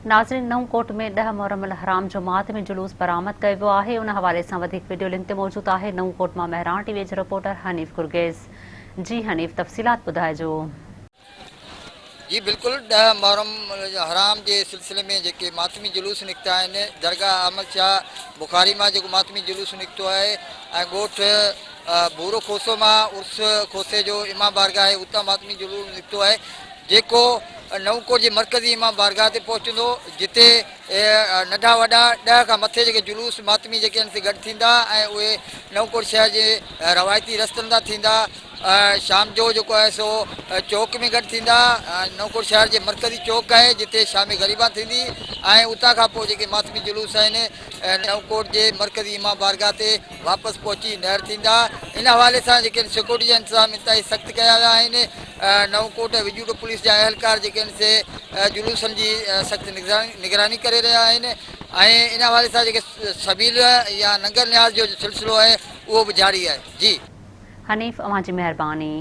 नाज़रीन, नऊकोट में 10 मुहर्रम अल हराम जो मातमी जुलूस बरामद कयो वियो आहे। उन हवाले सां वधीक वीडियो लिंक ते मौजूद आहे। नऊकोट मां महरान टीवी जो रिपोर्टर हनीफ गुरगेज़। जी हनीफ, तफ़सीलात ॿुधाइजो। जी बिल्कुल, 10 मुहर्रम हराम के सिलसिले में जेके मातमी जुलूस निकता आहिनि, दरगाह अहमद शाह बुखारी में जो मातमी जुलूस निकतो है, ॻोठ भूरो खोसो में उर्स खोसे जो इमाम बारगाह है, उतां मातमी जुलूस निकतो है, जेको नऊकोट के मरकज़ी इमाम बारगाह ते पहुचंदो, जिते नंढा वॾा 10 खां मथे जेके जुलूस मातमी जेके आहिनि से गॾु थींदा ऐं उहे नऊकोट शहर जे रवायती रस्तनि तां थींदा। शाम जो जेको आहे सो चौक में गॾु थींदा। नऊकोट शहर जे मरकज़ी चौक है, जिते शाम ग़रीबा थींदी ऐं उतां खां पोइ जेके मातमी जुलूस आहिनि नऊकोट जे मरकज़ी इमाम बारगाह ते वापसि पहुची नहर थींदा। इन हवाले सां जेके सिक्योरिटी जा इंतज़ाम इंतहाई सख़्तु कया विया आहिनि। नऊकोट विजूड़ पुलिस जा अहलकार जेके आहिनि से जुलूसनि जी सख़्तु निगरानी करे रहिया आहिनि ऐं इन हवाले सां जेके सबील या नंगर न्याज़ जो सिलसिलो आहे उहो बि जारी आहे। जी हनीफ, अवां जी महिरबानी।